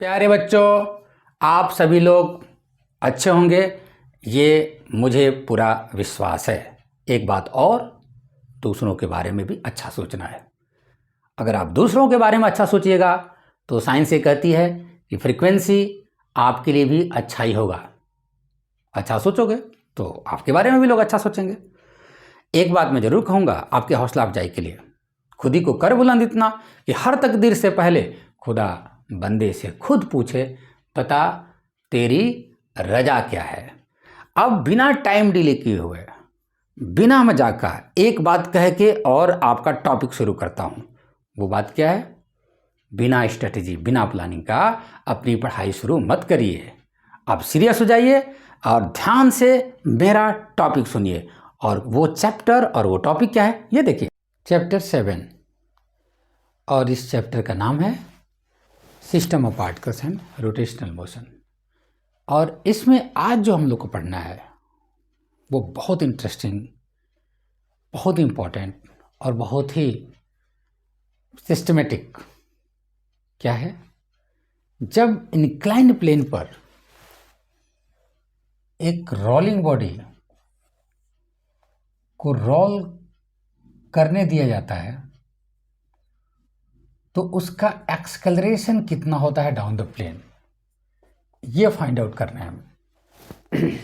प्यारे बच्चों, आप सभी लोग अच्छे होंगे, ये मुझे पूरा विश्वास है। एक बात और, दूसरों के बारे में भी अच्छा सोचना है। अगर आप दूसरों के बारे में अच्छा सोचिएगा तो साइंस ये कहती है कि फ्रीक्वेंसी आपके लिए भी अच्छा ही होगा। अच्छा सोचोगे तो आपके बारे में भी लोग अच्छा सोचेंगे। एक बात मैं जरूर कहूँगा आपके हौसला अफजाई के लिए, खुद ही को कर बुलंद इतना कि हर तकदीर से पहले खुदा बंदे से खुद पूछे, बता तेरी रजा क्या है। अब बिना टाइम डिले किए हुए, बिना मजाक का एक बात कह के और आपका टॉपिक शुरू करता हूँ। वो बात क्या है? बिना स्ट्रेटेजी, बिना प्लानिंग का अपनी पढ़ाई शुरू मत करिए। आप सीरियस हो जाइए और ध्यान से मेरा टॉपिक सुनिए। और वो चैप्टर और वो टॉपिक क्या है ये देखिए, चैप्टर 7, और इस चैप्टर का नाम है system of particles and rotational motion. और इसमें आज जो हम लोग को पढ़ना है वो बहुत इंटरेस्टिंग, बहुत इम्पोर्टेंट और बहुत ही सिस्टमेटिक। क्या है? जब इंक्लाइंड प्लेन पर एक रोलिंग बॉडी को रोल करने दिया जाता है तो उसका एक्सेलरेशन कितना होता है डाउन द प्लेन, ये फाइंड आउट करना है हमें।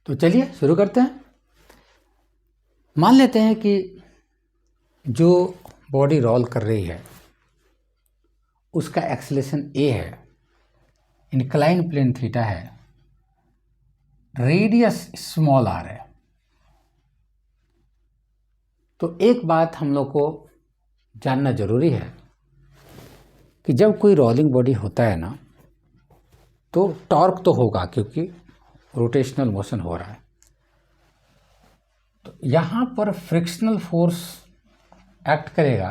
तो चलिए शुरू करते हैं। मान लेते हैं कि जो बॉडी रोल कर रही है उसका एक्सेलरेशन ए है, इंक्लाइन प्लेन थीटा है, रेडियस स्मॉल आर है। तो एक बात हम लोग को जानना जरूरी है कि जब कोई रोलिंग बॉडी होता है ना तो टॉर्क तो होगा क्योंकि रोटेशनल मोशन हो रहा है। तो यहाँ पर फ्रिक्शनल फोर्स एक्ट करेगा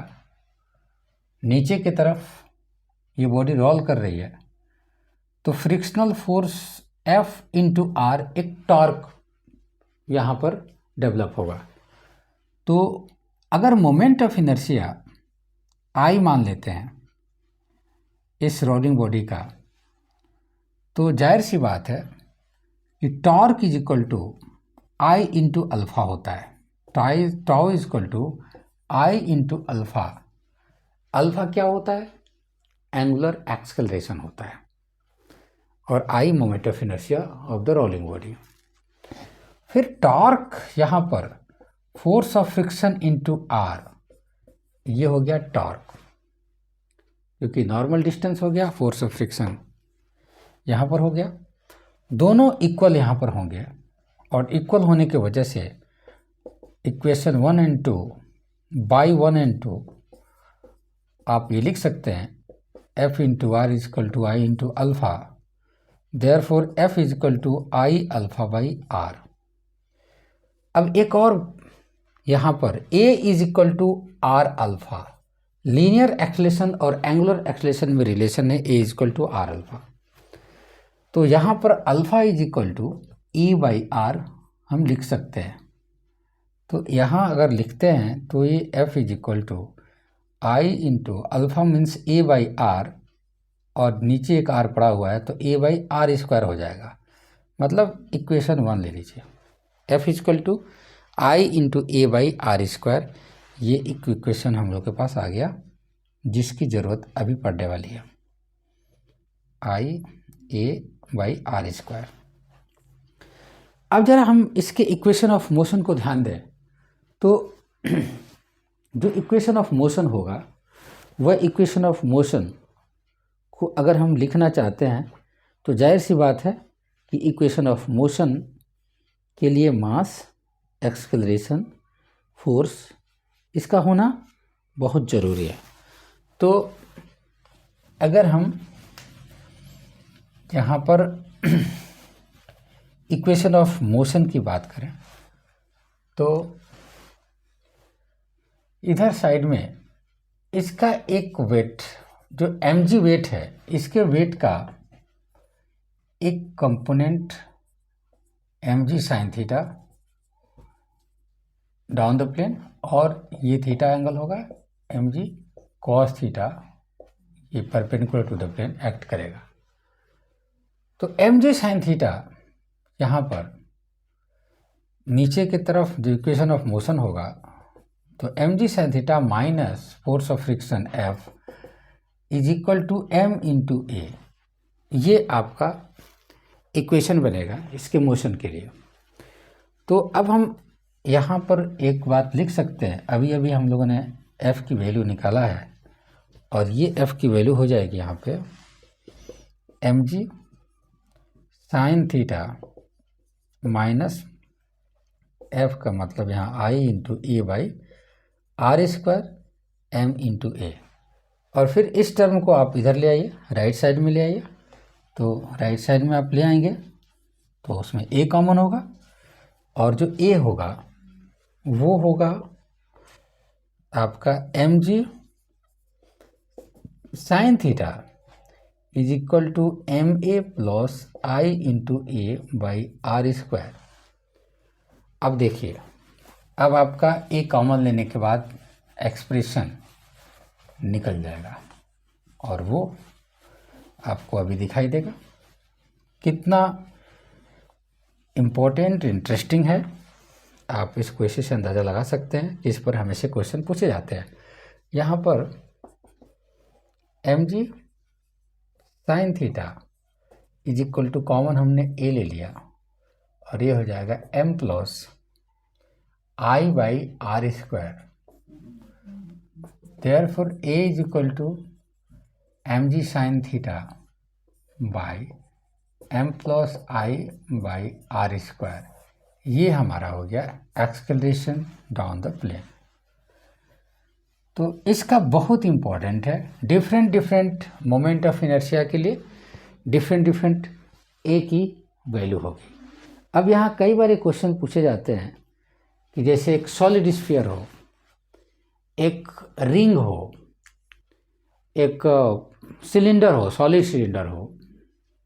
नीचे की तरफ, ये बॉडी रोल कर रही है तो frictional force F into R, एक टॉर्क यहाँ पर डेवलप होगा। तो अगर मोमेंट ऑफ इनर्शिया I मान लेते हैं इस रोलिंग बॉडी का, तो जाहिर सी बात है कि torque is equal to I into alpha होता है। Tau is equal to I into alpha. Alpha क्या होता है? एंगुलर एक्सेलरेशन होता है, और I moment of inertia of the rolling body. फिर टॉर्क यहाँ पर force of friction into R, ये हो गया टॉर्क, क्योंकि नॉर्मल डिस्टेंस हो गया, फोर्स ऑफ फ्रिक्शन यहाँ पर हो गया, दोनों इक्वल यहाँ पर होंगे। और इक्वल होने की वजह से इक्वेशन 1 एंड 2 बाई 1 एंड 2 आप ये लिख सकते हैं, F into R is equal to I into alpha, therefore F is equal to I alpha by R. अब एक और यहाँ पर A is equal to R alpha, linear acceleration और एंगुलर एक्सेलरेशन में रिलेशन है, A is equal to R alpha. तो यहाँ पर alpha is equal to E by R हम लिख सकते हैं। तो यहाँ अगर लिखते हैं तो ये F is equal to I into alpha means A by R, और नीचे एक आर पड़ा हुआ है तो ए बाई आर स्क्वायर हो जाएगा। मतलब इक्वेशन 1 ले लीजिए, F is equal to I into A by R square. ये इक्वेशन हम लोग के पास आ गया जिसकी ज़रूरत अभी पड़ने वाली है, आई ए बाई आर स्क्वायर। अब जरा हम इसके इक्वेशन ऑफ मोशन को ध्यान दें तो जो इक्वेशन ऑफ मोशन होगा वह इक्वेशन ऑफ मोशन को अगर हम लिखना चाहते हैं तो जाहिर सी बात है कि इक्वेशन ऑफ मोशन के लिए मास, एक्सेलरेशन, फोर्स, इसका होना बहुत ज़रूरी है। तो अगर हम यहाँ पर इक्वेशन ऑफ मोशन की बात करें तो इधर साइड में इसका एक वेट, जो mg वेट है, इसके वेट का एक component mg sine theta down the plane, और ये थीटा एंगल होगा mg कॉस थीटा, ये perpendicular to the plane act करेगा। तो एम जे साइन थीटा यहाँ पर नीचे की तरफ जो इक्वेशन ऑफ मोशन होगा, तो M G sine theta minus force of friction F is equal to M into A, ये आपका इक्वेशन बनेगा इसके मोशन के लिए। तो अब हम यहाँ पर एक बात लिख सकते हैं, अभी अभी हम लोगों ने एफ़ की वैल्यू निकाला है और ये एफ़ की वैल्यू हो जाएगी यहाँ पे M G sine theta minus F का मतलब यहाँ I into A by R square M into A, और फिर इस टर्म को आप इधर ले आइए, राइट साइड में ले आइए। तो राइट साइड में आप ले आएंगे तो उसमें ए कॉमन होगा, और जो ए होगा वो होगा आपका M G sine theta is equal to M A plus I into A by R square. अब देखिए, अब आपका ए कॉमन लेने के बाद एक्सप्रेशन निकल जाएगा और वो आपको अभी दिखाई देगा। कितना इम्पोर्टेंट इंटरेस्टिंग है, आप इस क्वेश्चन से अंदाज़ा लगा सकते हैं, इस पर हमेशा क्वेश्चन पूछे जाते हैं। यहाँ पर M G sine theta is equal to common हमने ए ले लिया और ये हो जाएगा M plus I by R square. Therefore A is equal to M G sine theta by M plus I by R square. ये हमारा हो गया एक्सेलरेशन डाउन द प्लेन। तो इसका बहुत इम्पॉर्टेंट है, डिफरेंट मोमेंट ऑफ इनर्शिया के लिए डिफरेंट ए की वैल्यू होगी। अब यहाँ कई बार क्वेश्चन पूछे जाते हैं कि जैसे एक सॉलिड स्फीयर हो, एक रिंग हो, एक सिलेंडर हो, सॉलिड सिलेंडर हो,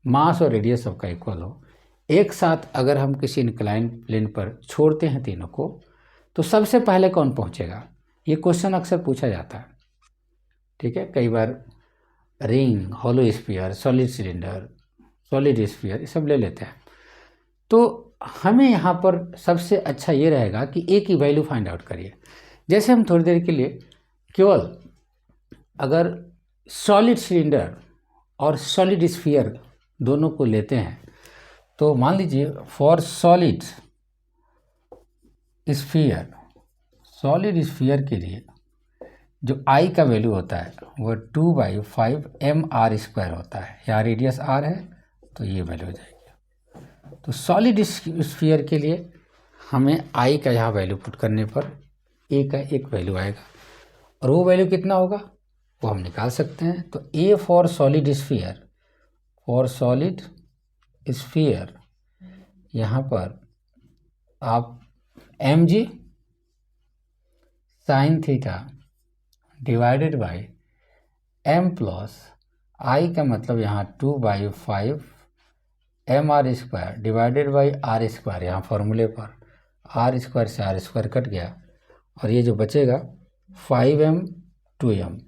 मास और रेडियस सबका इक्वल हो, एक साथ अगर हम किसी इंक्लाइन प्लेन पर छोड़ते हैं तीनों को, तो सबसे पहले कौन पहुंचेगा, ये क्वेश्चन अक्सर पूछा जाता है। ठीक है, कई बार ring, hollow sphere, solid cylinder, solid sphere, ये सब ले लेते हैं। तो हमें यहाँ पर सबसे अच्छा ये रहेगा कि ए की वैल्यू फाइंड आउट करिए। जैसे हम थोड़ी देर के लिए केवल अगर सॉलिड सिलेंडर और सॉलिड स्फीयर दोनों को लेते हैं, तो मान लीजिए फॉर सॉलिड स्फीयर के लिए जो आई का वैल्यू होता है वो 2/5 mr² होता है। यहाँ रेडियस r है तो ये वैल्यू हो जाएगी। तो सॉलिड स्फीयर के लिए हमें आई का यहाँ वैल्यू पुट करने पर ए का एक वैल्यू आएगा, और वो वैल्यू कितना होगा वो हम निकाल सकते हैं। तो ए फॉर सॉलिड स्फीयर यहाँ पर आप M G sine theta divided by M plus I का मतलब यहाँ 2/5 mr² divided by R square, यहाँ फॉर्मूले पर आर स्क्वायर से आर स्क्वायर कट गया और ये जो बचेगा 5m 2m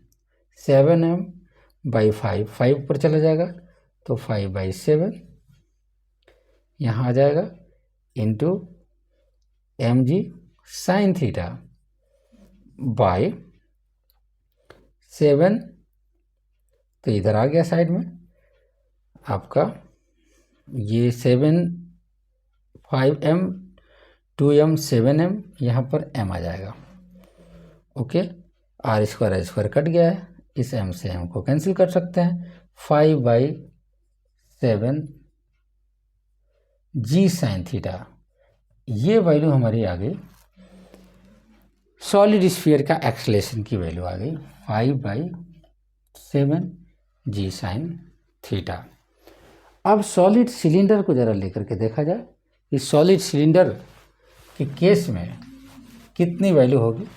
7m/5, 5 पर चला जाएगा तो 5/7 यहाँ आ जाएगा into M G sine theta by 7, तो इधर आ गया साइड में आपका ये 7 5m 2m 7m, यहाँ पर m आ जाएगा। ओके, आर स्क्वायर कट गया है, इस m से m को कैंसिल कर सकते हैं। 5/7 जी साइन थीटा, ये वैल्यू हमारी आ गई सॉलिड स्फीयर का एक्सेलरेशन की वैल्यू आ गई 5/7 जी साइन थीटा। अब सॉलिड सिलेंडर को ज़रा लेकर के देखा जाए कि सॉलिड सिलेंडर के केस में कितनी वैल्यू होगी।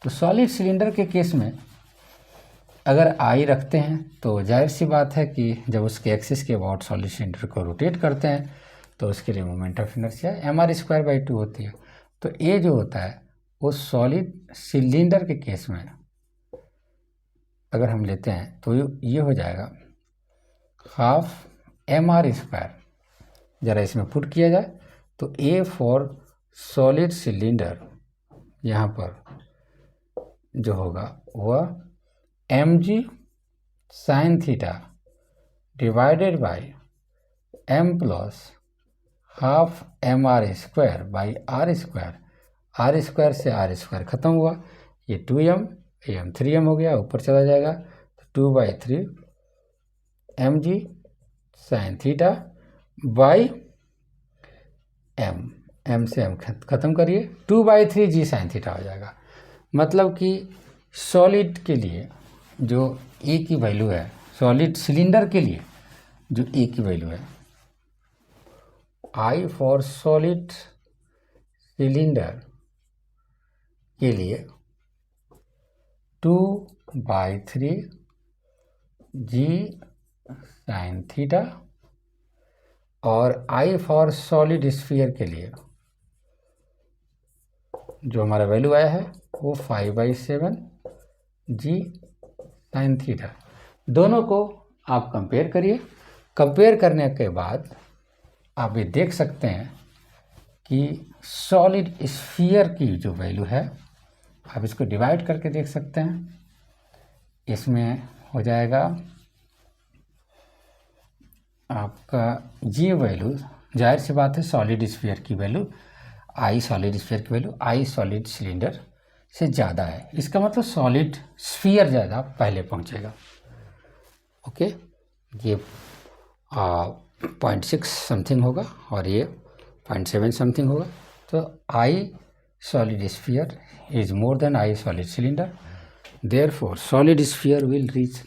तो सॉलिड सिलेंडर के केस में अगर आई रखते हैं तो जाहिर सी बात है कि जब उसके एक्सिस के अबाउट सॉलिड सिलेंडर को रोटेट करते हैं तो उसके लिए मोमेंट ऑफ इनर्शिया mr²/2 होती है। तो ए जो होता है वो सॉलिड सिलेंडर के केस में अगर हम लेते हैं तो ये हो जाएगा हाफ mr²। ज़रा इसमें पुट किया जाए तो A फॉर सॉलिड सिलेंडर यहाँ पर जो होगा वह mg sine theta divided by m plus half mr² by r² से r² ख़त्म हुआ, ये 2m, ये 3m हो गया, ऊपर चला जाएगा तो 2/3 mg sine theta by m से m ख़त्म करिए, 2/3 g साइन थीटा हो जाएगा। मतलब कि सॉलिड के लिए जो A की वैल्यू है, सॉलिड सिलेंडर के लिए जो A की वैल्यू है, I फॉर सॉलिड सिलेंडर के लिए 2/3 g साइन थीटा, और I फॉर सॉलिड स्फीयर के लिए जो हमारा वैल्यू आया है वो 5/7 g साइन थीटा। दोनों को आप कंपेयर करिए। कंपेयर करने के बाद आप ये देख सकते हैं कि सॉलिड स्फीयर की जो वैल्यू है, आप इसको डिवाइड करके देख सकते हैं। इसमें हो जाएगा आपका ये वैल्यू, जाहिर सी बात है सॉलिड स्फीयर की वैल्यू I सॉलिड स्फीयर की वैल्यू I सॉलिड सिलेंडर से ज़्यादा है। इसका मतलब सॉलिड स्फीयर ज़्यादा पहले पहुंचेगा। ओके, ये 0.6 समथिंग होगा और ये 0.7 समथिंग होगा। तो I solid sphere is more than I solid cylinder, therefore solid sphere will reach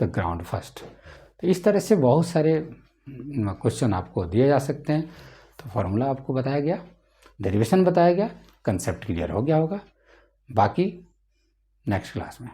the ground first. तो इस तरह से बहुत सारे क्वेश्चन आपको दिए जा सकते हैं। तो फॉर्मूला आपको बताया गया, डेरिवेशन बताया गया, कंसेप्ट क्लियर हो गया होगा। बाकी नेक्स्ट क्लास में।